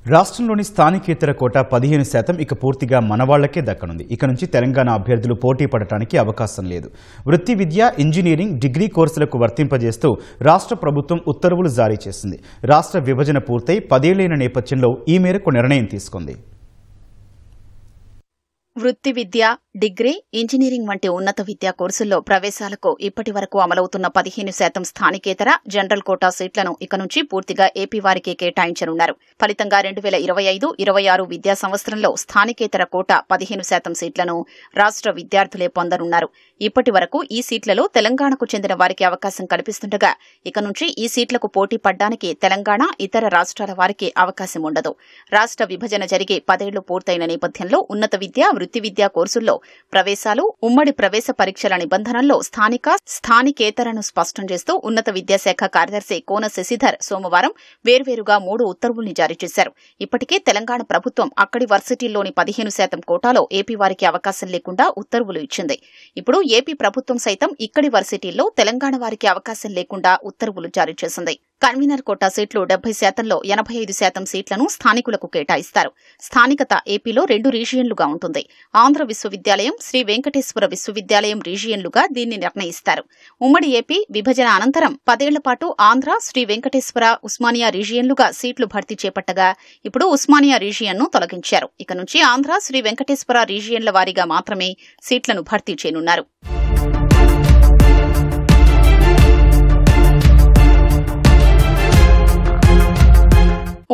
రాష్ట్రంలోని స్థానికేతర కోటా 15% ఇక పూర్తిగా మనవాళ్లకే దక్కనుంది. ఇక నుంచి తెలంగాణ అభ్యర్థులు పోటీ పడటానికి అవకాశం లేదు. వృత్తి విద్య, ఇంజనీరింగ్, డిగ్రీ కోర్సులకు వర్తింపజేస్తూ రాష్ట్ర ప్రభుత్వం ఉత్తర్వులు జారీ చేసింది. రాష్ట్ర విభజన పూర్తయి 10 ఏళ్లైన నేపథ్యంలో ఈ మేరకు నిర్ణయం తీసుకుంది. వృత్తి విద్య, డిగ్రీ, ఇంజనీరింగ్ వంటి ఉన్నత విద్యా కోర్సుల్లో ప్రవేశాలకు ఇప్పటి వరకు అమలవుతున్న 15% స్థానికేతర, జనరల్ కోటా సీట్లను ఇక నుంచి పూర్తిగా ఏపీ వారికే కేటాయించనున్నారు. ఫలితంగా 2025-26 విద్యా సంవత్సరంలో స్థానికేతర కోటా 15% సీట్లను రాష్ట్ర విద్యార్థులే పొందనున్నారు. ఇప్పటి వరకు ఈ సీట్లలో తెలంగాణకు చెందిన వారికి అవకాశం కల్పిస్తుండగా ఇక నుంచి ఈ సీట్లకు పోటీ పడ్డానికి తెలంగాణ, ఇతర రాష్ట్రాల వారికి అవకాశం ఉండదు. రాష్ట్ర విభజన జరిగి 10 ఏళ్లు పూర్తయిన నేపథ్యంలో ఉన్నత విద్య, వృత్తి విద్యా కోర్సుల్లో ప్రవేశాలు, ఉమ్మడి ప్రవేశ పరీక్షల నిబంధనల్లో స్థానికేతరను స్పష్టం చేస్తూ ఉన్నత విద్యాశాఖ కార్యదర్శి కోన శశిధర్ సోమవారం వేర్వేరుగా 3 ఉత్తర్వుల్ని జారీ చేశారు. ఇప్పటికే తెలంగాణ ప్రభుత్వం అక్కడి వర్సిటీల్లోని 15% కోటాలో ఏపీ వారికి అవకాశం లేకుండా ఉత్తర్వులు ఇచ్చింది. ఇప్పుడు ఏపీ ప్రభుత్వం సైతం ఇక్కడి వర్సిటీల్లో తెలంగాణ వారికి అవకాశం లేకుండా ఉత్తర్వులు జారీ చేసింది. కన్వీనర్ కోటా సీట్లు 70%లో 85% సీట్లను స్థానికులకు కేటాయిస్తారు. స్థానికత ఏపీలో 2 రీజియన్లుగా ఉంటుంది. ఆంధ్ర విశ్వవిద్యాలయం, శ్రీ వెంకటేశ్వర విశ్వవిద్యాలయం రీజియన్లుగా దీన్ని నిర్ణయిస్తారు. ఉమ్మడి ఏపీ విభజన అనంతరం 10 ఏళ్ల పాటు ఆంధ్ర, శ్రీ వెంకటేశ్వర, ఉస్మానియా రీజియన్లుగా సీట్లు భర్తీ చేపట్టగా ఇప్పుడు ఉస్మానియా రీజియన్ను తొలగించారు. ఇక నుంచి ఆంధ్ర, శ్రీ వెంకటేశ్వర రీజియన్ల వారీగా మాత్రమే సీట్లను భర్తీ చేయనున్నారు.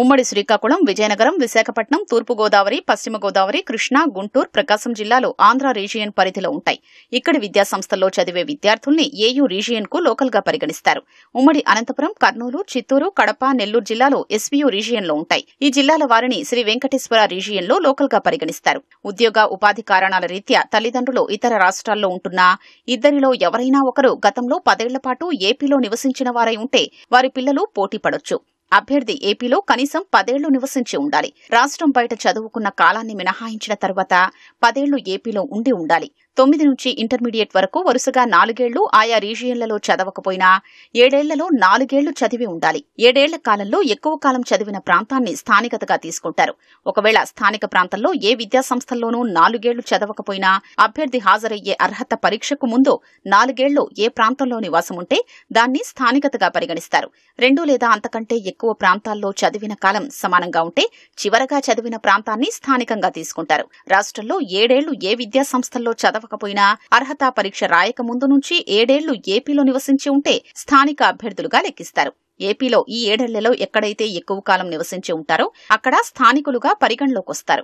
ఉమ్మడి శ్రీకాకుళం, విజయనగరం, విశాఖపట్నం, తూర్పుగోదావరి, పశ్చిమ గోదావరి, కృష్ణా, గుంటూరు, ప్రకాశం జిల్లాలు ఆంధ్ర రీజియన్ పరిధిలో ఉంటాయి. ఇక్కడి విద్యాసంస్థల్లో చదివే విద్యార్థుల్ని ఏయూ రీజియన్ కు లోకల్ గా పరిగణిస్తారు. ఉమ్మడి అనంతపురం, కర్నూలు, చిత్తూరు, కడప, నెల్లూరు జిల్లాలు ఎస్వీయూ రీజియన్ లో ఉంటాయి. ఈ జిల్లాల వారిని శ్రీ వెంకటేశ్వర రీజియన్ లో లోకల్ గా పరిగణిస్తారు. ఉద్యోగ, ఉపాధి కారణాల రీత్యా తల్లిదండ్రులు ఇతర రాష్ట్రాల్లో ఉంటున్నా ఇద్దరిలో ఎవరైనా ఒకరు గతంలో 10 ఏళ్ల పాటు ఏపీలో నివసించిన వారై ఉంటే వారి పిల్లలు పోటీ పడొచ్చు. అభ్యర్థి ఏపీలో కనీసం 10 ఏళ్లు నివసించి ఉండాలి. రాష్ట్రం బయట చదువుకున్న కాలాన్ని మినహాయించిన తర్వాత 10 ఏళ్లు ఏపీలో ఉండి ఉండాలి. 9 నుంచి ఇంటర్మీడియట్ వరకు వరుసగా 4 ఏళ్లు ఆయా రీజియన్లలో చదవకపోయినా 7 ఏళ్లలో 4 ఏళ్లు చదివి ఉండాలి. 7 ఏళ్ల కాలంలో ఎక్కువ కాలం చదివిన ప్రాంతాన్ని స్థానికతగా తీసుకుంటారు. ఒకవేళ స్థానిక ప్రాంతంలో ఏ విద్యాసంస్థల్లోనూ 4 ఏళ్లు చదవకపోయినా అభ్యర్థి హాజరయ్యే అర్హత పరీక్షకు ముందు 4 ఏళ్లు ఏ ప్రాంతంలో నివాసం ఉంటే దాన్ని స్థానికతగా పరిగణిస్తారు. 2 లేదా అంతకంటే ఎక్కువ ప్రాంతాల్లో చదివిన కాలం సమానంగా ఉంటే చివరగా చదివిన ప్రాంతాన్ని స్థానికంగా తీసుకుంటారు. రాష్ట్రంలో 7 ఏళ్లు ఏ విద్యాసంస్థల్లో చదవకపోయినా అర్హత పరీక్ష రాయక ముందు నుంచి 7 ఏళ్లు ఏపీలో నివసించి ఉంటే స్థానిక అభ్యర్థులుగా లెక్కిస్తారు. ఏపీలో ఈ 7 ఏళ్లలో ఎక్కడైతే ఎక్కువ కాలం నివసించి ఉంటారో అక్కడ స్థానికులుగా పరిగణలోకొస్తారు.